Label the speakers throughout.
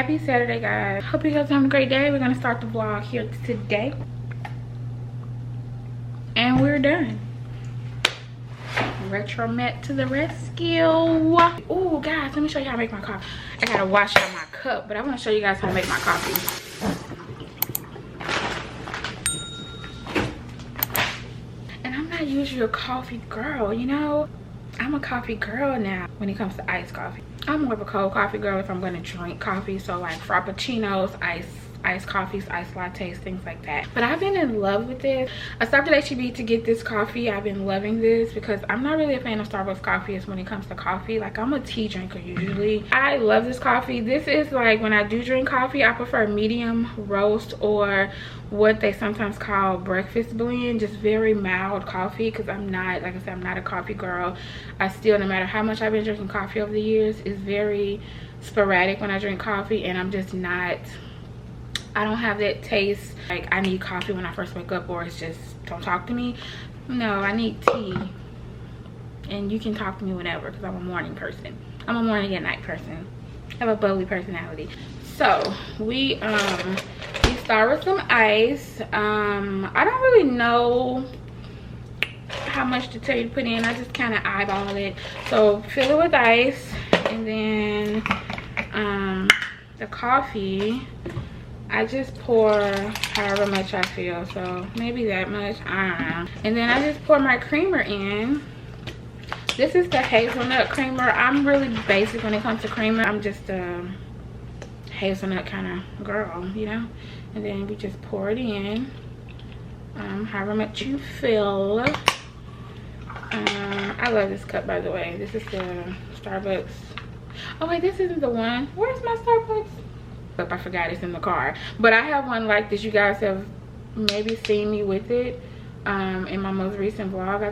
Speaker 1: Happy Saturday, guys. Hope you guys are having a great day. We're gonna start the vlog here today, and we're done. Retro Met to the rescue. Oh guys, let me show you how to make my coffee. I gotta wash out my cup, but I want to show you guys how to make my coffee. And I'm not usually a coffee girl, you know. I'm a coffee girl now when it comes to iced coffee. I'm more of a cold coffee girl if I'm gonna drink coffee, so like frappuccinos, iced coffees, iced lattes, things like that. But I've been in love with this. I stopped at HEB to get this coffee. I've been loving this because I'm not really a fan of Starbucks coffees when it comes to coffee. Like, I'm a tea drinker usually. I love this coffee. This is like, when I do drink coffee, I prefer medium roast or what they sometimes call breakfast blend, just very mild coffee, because I'm not, like I said, I'm not a coffee girl. I still, no matter how much I've been drinking coffee over the years, it's very sporadic when I drink coffee, and I'm just not, I don't have that taste like I need coffee when I first wake up, or it's just don't talk to me. No, I need tea, and you can talk to me whenever, because I'm a morning person. I'm a morning and night person. I have a bubbly personality. So we start with some ice. I don't really know how much to tell you to put in. I just kind of eyeball it. So fill it with ice, and then the coffee, I just pour however much I feel, so maybe that much, I don't know. And then I just pour my creamer in. This is the hazelnut creamer. I'm really basic when it comes to creamer. I'm just a hazelnut kind of girl, you know. And then we just pour it in, however much you feel. I love this cup, by the way. This is the Starbucks. Oh wait, this isn't the one. Where's my Starbucks? I forgot, it's in the car. But I have one like this. You guys have maybe seen me with it in my most recent vlog.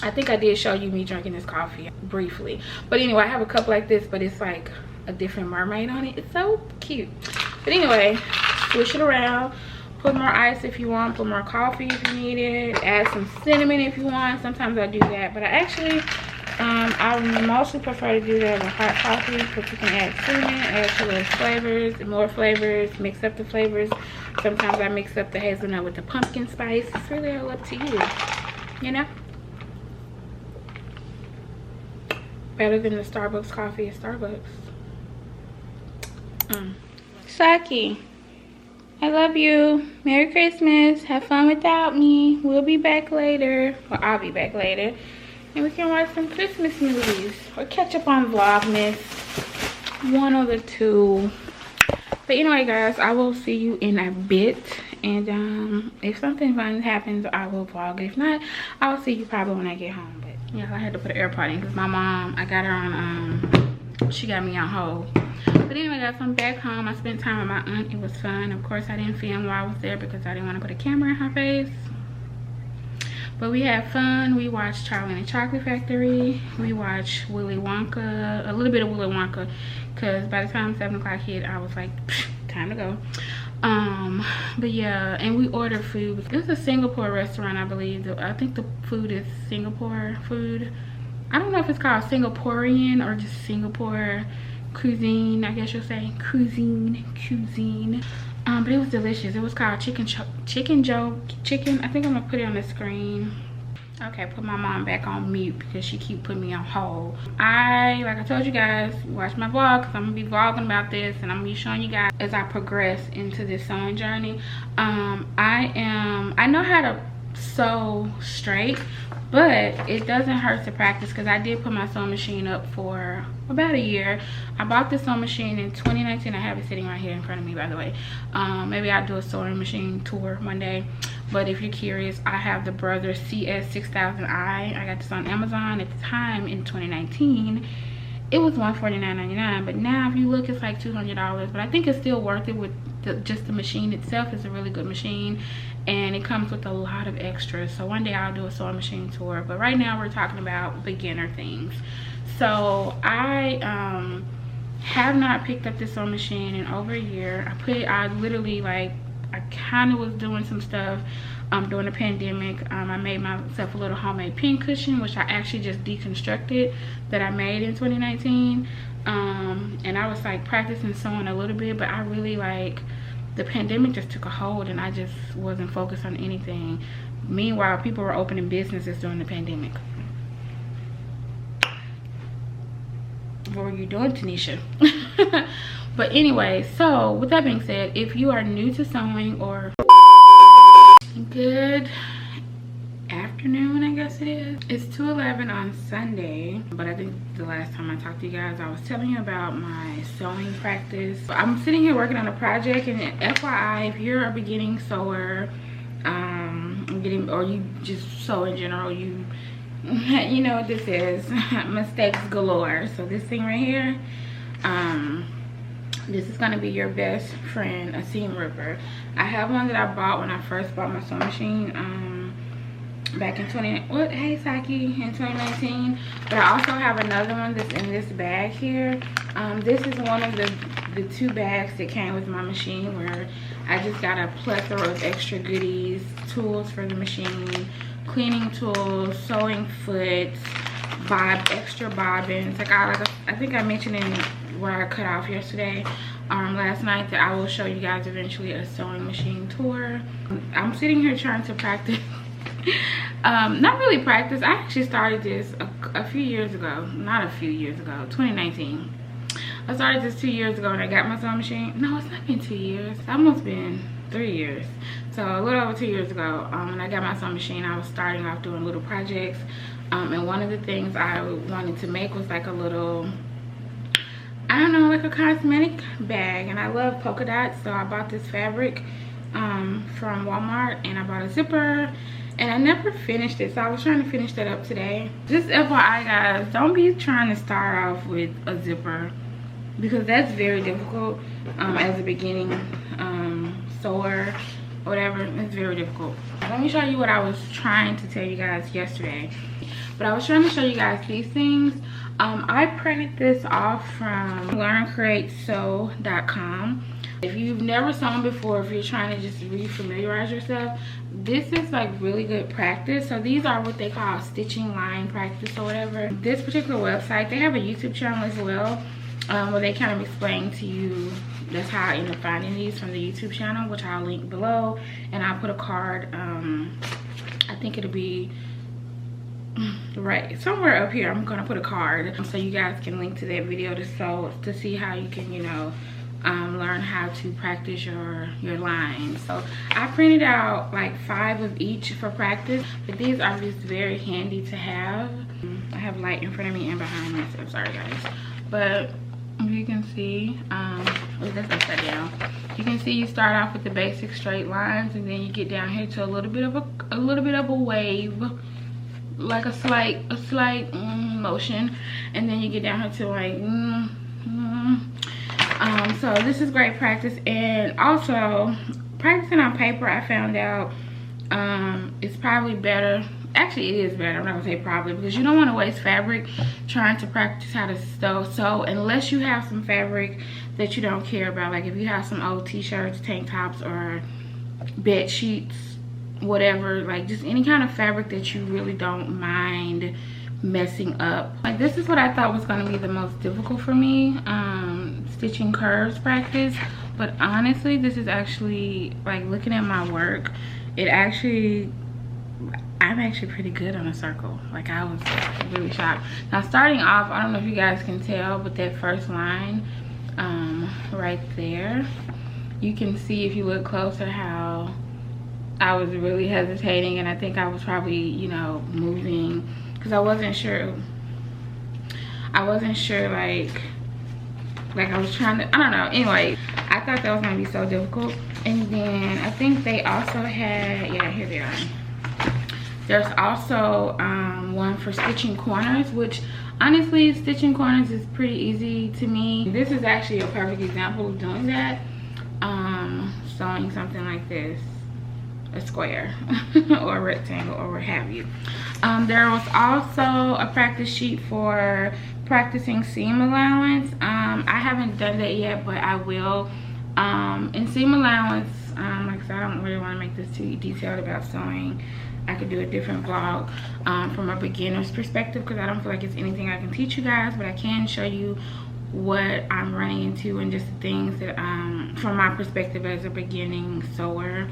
Speaker 1: I think I did show you me drinking this coffee briefly. But anyway, I have a cup like this, but it's like a different mermaid on it. It's so cute. But anyway, swish it around. Put more ice if you want, put more coffee if you need it, add some cinnamon if you want. Sometimes I do that, but I mostly prefer to do that with hot coffee, because you can add cinnamon, add your little flavors, more flavors, mix up the flavors. Sometimes I mix up the hazelnut with the pumpkin spice. It's really all up to you, you know? Better than the Starbucks coffee at Starbucks. Saki, I love you. Merry Christmas. Have fun without me. We'll be back later. Well, I'll be back later. And we can watch some Christmas movies or catch up on Vlogmas. One or the two. But anyway, guys, I will see you in a bit. And if something fun happens, I will vlog. If not, I'll see you probably when I get home. But yeah, I had to put an AirPod in because my mom, I got her on, she got me on hold. But anyway, guys, I'm back home. I spent time with my aunt. It was fun. Of course, I didn't film while I was there because I didn't want to put a camera in her face. But we had fun. We watched Charlie and the Chocolate Factory. We watched Willy Wonka, a little bit of Willy Wonka, because by the time 7 o'clock hit, I was like, time to go. But yeah, and we ordered food. It was a Singapore restaurant, I believe. I think the food is Singapore food. I don't know if it's called Singaporean or just Singapore cuisine, I guess you'll say. Cuisine. But it was delicious. It was called chicken. I think I'm gonna put it on the screen. Okay, put my mom back on mute because she keep putting me on hold. Like I told you guys, watch my vlog because I'm gonna be vlogging about this, and I'm gonna be showing you guys as I progress into this sewing journey. I know how to sew straight, but it doesn't hurt to practice, because I did put my sewing machine up for about a year. I bought this sewing machine in 2019. I have it sitting right here in front of me, by the way. Maybe I'll do a sewing machine tour one day. But if you're curious, I have the Brother CS6000i. I got this on Amazon at the time in 2019. It was $149.99, but now if you look, it's like $200. But I think it's still worth it with just the machine itself. Is a really good machine, and it comes with a lot of extras. So one day I'll do a sewing machine tour, but right now we're talking about beginner things. So I have not picked up this sewing machine in over a year. I literally, like, I kind of was doing some stuff during the pandemic. I made myself a little homemade pin cushion, which I actually just deconstructed, that I made in 2019. and I was like practicing sewing a little bit, but I really like, the pandemic just took a hold and I just wasn't focused on anything. Meanwhile, people were opening businesses during the pandemic. What were you doing, Tanisha? But anyway, so with that being said, if you are new to sewing, or good afternoon, I guess it is. It's 2:11 on Sunday, but I think the last time I talked to you guys, I was telling you about my sewing practice. I'm sitting here working on a project, and FYI, if you're a beginning sewer, or you just sew in general, you know what this is. Mistakes galore. So this thing right here, this is gonna be your best friend, a seam ripper. I have one that I bought when I first bought my sewing machine, back in hey Saki, in 2019. But I also have another one that's in this bag here. This is one of the 2 bags that came with my machine, where I just got a plethora of extra goodies, tools for the machine, cleaning tools, sewing foots, extra bobbins. Like I think I mentioned in where I cut off yesterday, last night, that I will show you guys eventually a sewing machine tour. I'm sitting here trying to practice. Not really practice. I actually started this a few years ago. Not a few years ago, 2019. I started this 2 years ago, and I got my sewing machine. No, it's not been 2 years. It's almost been 3 years. So a little over 2 years ago, when I got my sewing machine, I was starting off doing little projects. And one of the things I wanted to make was like a little, I don't know, like a cosmetic bag. And I love polka dots, so I bought this fabric from Walmart, and I bought a zipper. And I never finished it, so I was trying to finish that up today. Just FYI, guys, don't be trying to start off with a zipper, because that's very difficult as a beginning sewer, whatever. It's very difficult. Let me show you what I was trying to tell you guys yesterday. But I was trying to show you guys these things. I printed this off from learncreatesew.com. If you've never sewn before, if you're trying to just re-familiarize yourself, this is like really good practice. So these are what they call stitching line practice or whatever. This particular website, they have a YouTube channel as well, where they kind of explain to you. That's how I ended up finding these, from the YouTube channel, which I'll link below, and I'll put a card. I think it'll be right somewhere up here. I'm gonna put a card so you guys can link to that video to see how you can, you know, learn how to practice your lines. So I printed out like 5 of each for practice, but these are just very handy to have. I have light in front of me and behind me, so I'm sorry guys. But you can see, that's upside down. You can see you start off with the basic straight lines, and then you get down here to a little bit of a wave, like a slight motion, and then you get down here to like so this is great practice. And also practicing on paper, I found out it's probably better. Actually, it is better. I'm not gonna say probably, because you don't want to waste fabric trying to practice how to sew unless you have some fabric that you don't care about. Like if you have some old t-shirts, tank tops, or bed sheets, whatever, like just any kind of fabric that you really don't mind messing up. Like this is what I thought was going to be the most difficult for me, stitching curves practice. But honestly, this is actually, like, looking at my work, I'm actually pretty good on a circle. Like, I was really shocked. Now starting off, I don't know if you guys can tell, but that first line right there, you can see if you look closer how I was really hesitating, and I think I was probably, you know, moving, because I wasn't sure like I was trying to, I don't know. Anyway, I thought that was gonna be so difficult. And then I think they also had, yeah, here they are. There's also one for stitching corners, which honestly, stitching corners is pretty easy to me. This is actually a perfect example of doing that. Sewing something like this, a square or a rectangle or what have you. There was also a practice sheet for practicing seam allowance. I haven't done that yet, but I will. In seam allowance, like I said, I don't really want to make this too detailed about sewing. I could do a different vlog from a beginner's perspective, because I don't feel like it's anything I can teach you guys, but I can show you what I'm running into and just the things that from my perspective as a beginning sewer.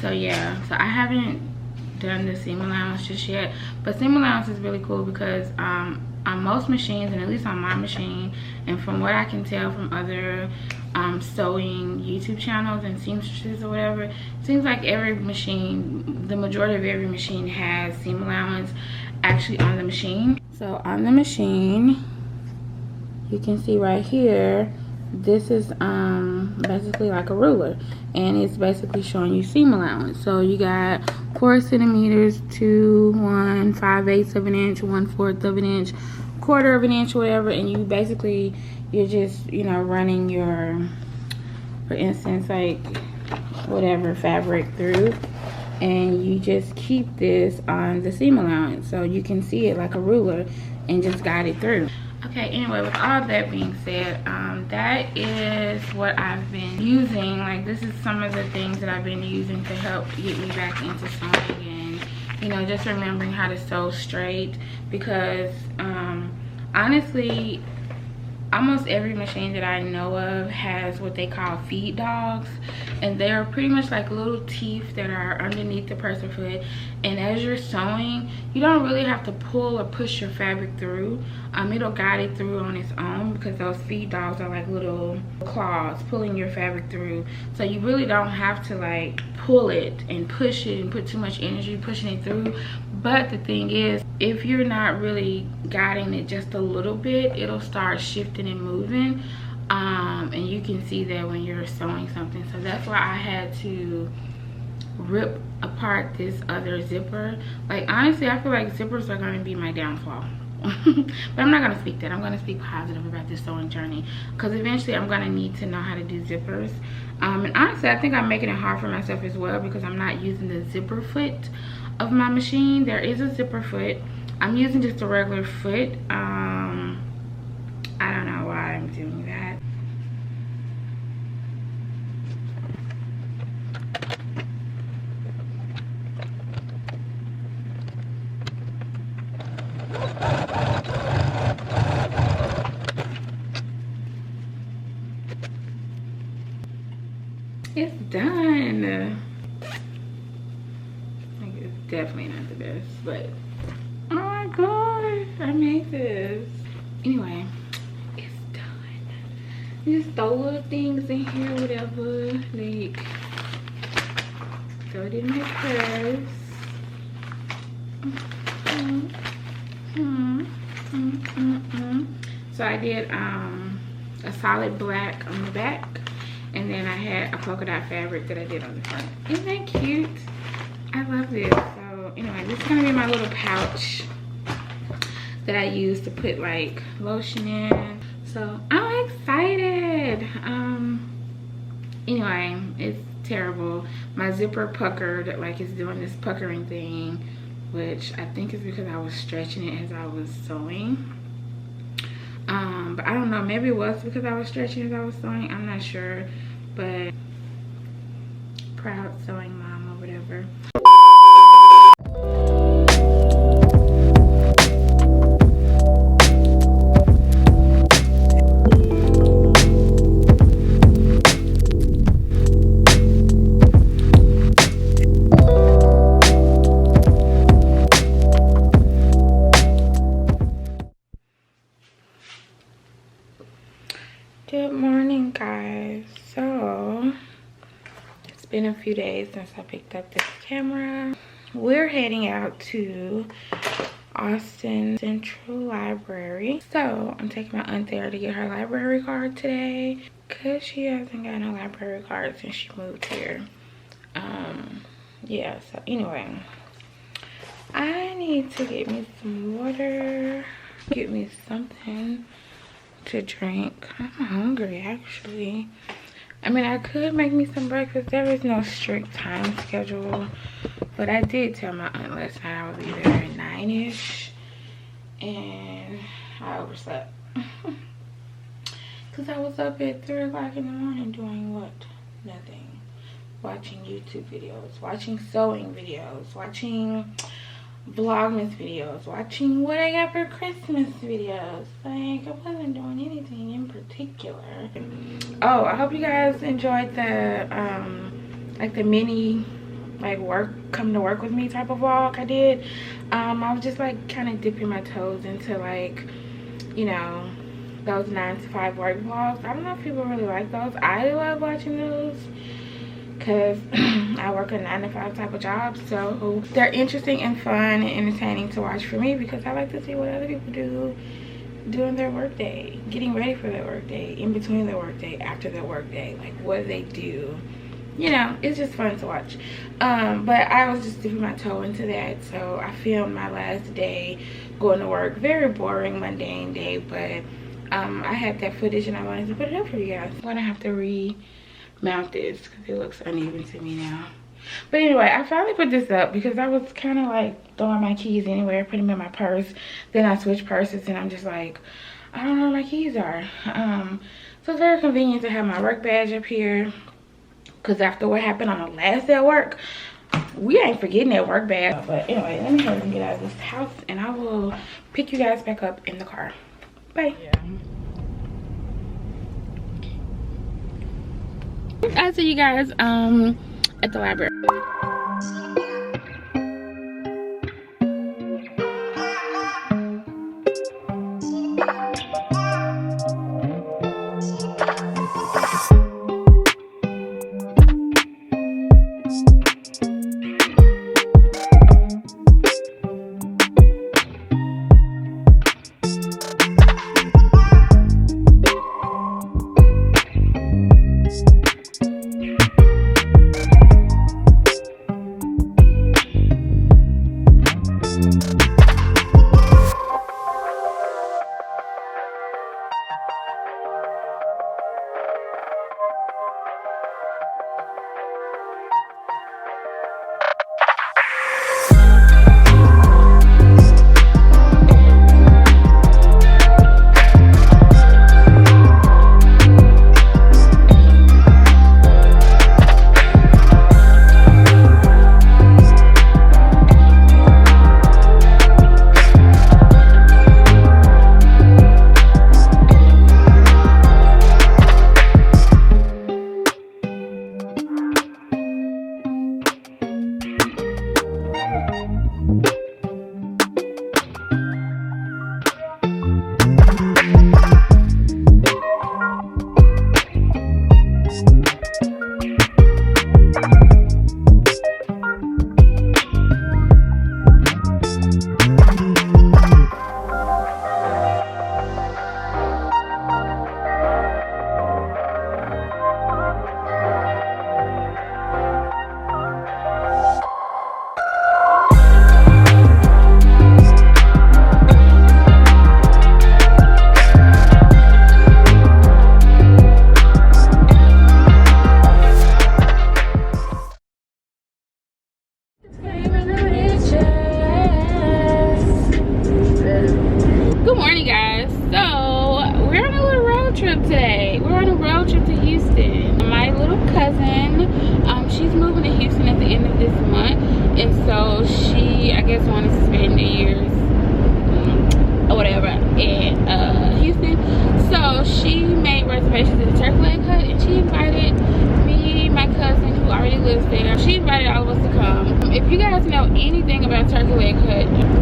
Speaker 1: So yeah, so I haven't done the seam allowance just yet, but seam allowance is really cool because on most machines, and at least on my machine, and from what I can tell from other sewing YouTube channels and seamstresses or whatever, it seems like every machine, the majority of every machine has seam allowance actually on the machine. So on the machine, you can see right here, this is basically like a ruler, and it's basically showing you seam allowance. So you got 4 centimeters, 2, 1, 5/8 of an inch, 1/4 of an inch, 1/4 of an inch, whatever, and you basically, you're just, you know, running your, for instance, like whatever fabric through, and you just keep this on the seam allowance so you can see it like a ruler and just guide it through. Okay, anyway, with all that being said, that is what I've been using. Like, this is some of the things that I've been using to help get me back into sewing, and, you know, just remembering how to sew straight, because honestly, almost every machine that I know of has what they call feed dogs, and they're pretty much like little teeth that are underneath the presser foot, and as you're sewing, you don't really have to pull or push your fabric through. It'll guide it through on its own, because those feed dogs are like little claws pulling your fabric through, so you really don't have to like pull it and push it and put too much energy pushing it through. But the thing is, if you're not really guiding it just a little bit, it'll start shifting and moving, and you can see that when you're sewing something. So that's why I had to rip apart this other zipper. Like, honestly, I feel like zippers are going to be my downfall. But I'm not going to speak that. I'm going to speak positive about this sewing journey, because eventually I'm going to need to know how to do zippers. And honestly, I think I'm making it hard for myself as well, because I'm not using the zipper foot of my machine. There is a zipper foot. I'm using just a regular foot. I don't know why I'm doing that. It's done. Like, it's definitely not the best, but oh my gosh, I made this. Anyway, it's done. Just throw little things in here, whatever. Like, throw it in my purse. So I did a solid black on the back, and then I had a polka dot fabric that I did on the front. Isn't that cute? I love this. So anyway, this is gonna be my little pouch that I use to put like lotion in. So I'm excited. Anyway, it's terrible. My zipper puckered, like it's doing this puckering thing, which I think is because I was stretching it as I was sewing. But I don't know, maybe it was because I was stretching as I was sewing, I'm not sure, but proud sewing mom or whatever. Good morning, guys. So it's been a few days since I picked up this camera. We're heading out to Austin Central Library. So I'm taking my aunt there to get her library card today, because she hasn't gotten a library card since she moved here. Yeah, so anyway, I need to get me some water, get me something to drink. I'm hungry, actually. I mean, I could make me some breakfast. There is no strict time schedule, but I did tell my aunt last night I would be there at 9-ish, and I overslept because I was up at 3 o'clock in the morning doing what? Nothing. Watching YouTube videos, watching sewing videos, watching Vlogmas videos, watching what I got for Christmas videos. Like, I wasn't doing anything in particular. Oh, I hope you guys enjoyed the like the mini like come to work with me type of vlog I did. I was just like kind of dipping my toes into, like, you know, those 9 to 5 work vlogs. I don't know if people really like those. I love watching those because I work a 9 to 5 type of job, so they're interesting and fun and entertaining to watch for me, because I like to see what other people do during their work day, getting ready for their work day, in between their work day, after their work day. Like, what do they do? You know, it's just fun to watch. But I was just dipping my toe into that, so I filmed my last day going to work. Very boring, mundane day, but I had that footage and I wanted to put it up for you guys. I'm gonna have to remount this because it looks uneven to me now. But anyway, I finally put this up because I was kind of like throwing my keys anywhere, putting them in my purse. Then I switched purses and I'm just like, I don't know where my keys are. So it's very convenient to have my work badge up here, because after what happened on the last day of work, we ain't forgetting that work badge. But anyway, let me hurry and get out of this house and I will pick you guys back up in the car. Bye. Yeah. I'll see you guys at the library.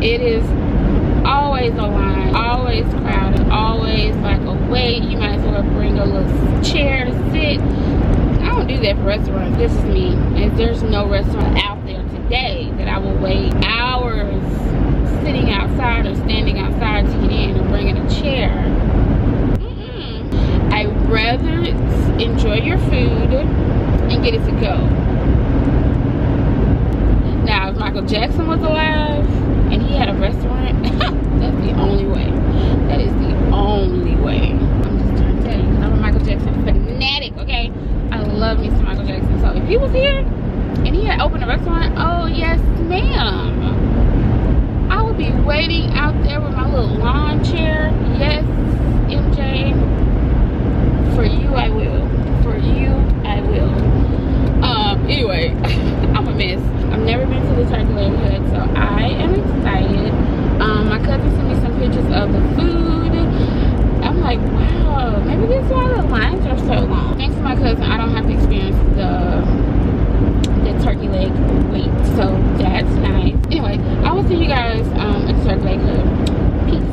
Speaker 1: It is always a line, always crowded, always like a wait. You might as well bring a little chair to sit. I don't do that for restaurants. This is me. And there's no restaurant out there today that I will wait hours sitting outside or standing outside to get in and bringing a chair. I'd rather enjoy your food and get it to go. Now, if Michael Jackson was alive and he had a restaurant, that's the only way. That is the only way. I'm just trying to tell you, I'm a Michael Jackson fanatic, okay? I love me some Michael Jackson. So if he was here and he had opened a restaurant, oh yes, ma'am. I would be waiting out there with my little lawn chair. Yes, MJ. For you, I will. For you, I will. Anyway, I'm a miss. I've never been to the turkey leg hut, so I am excited. My cousin sent me some pictures of the food. I'm like, wow, maybe this is why the lines are so long. Thanks to my cousin, I don't have to experience the turkey leg wait, so that's nice. Anyway, I will see you guys at the turkey leg hut. Peace.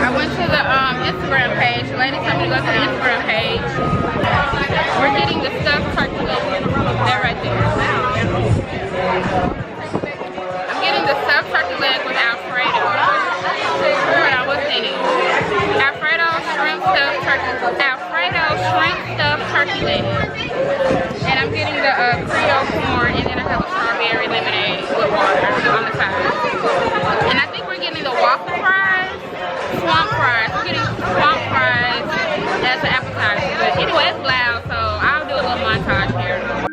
Speaker 1: I went to the Instagram page. The lady told me to go to the Instagram page. We're getting the stuffed turkey leg. They're right there. I'm getting the stuffed turkey leg with Alfredo. What I was eating. Alfredo shrimp stuffed turkey leg. And I'm getting the Creole corn, and then I have a strawberry lemonade with water on the side. And I think we're getting the waffle fries, swamp fries. We're getting swamp fries as an appetizer. But anyway, it's loud, so I'll do a little montage here.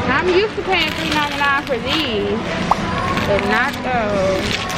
Speaker 1: I'm used to paying $3.99 for these, but not those.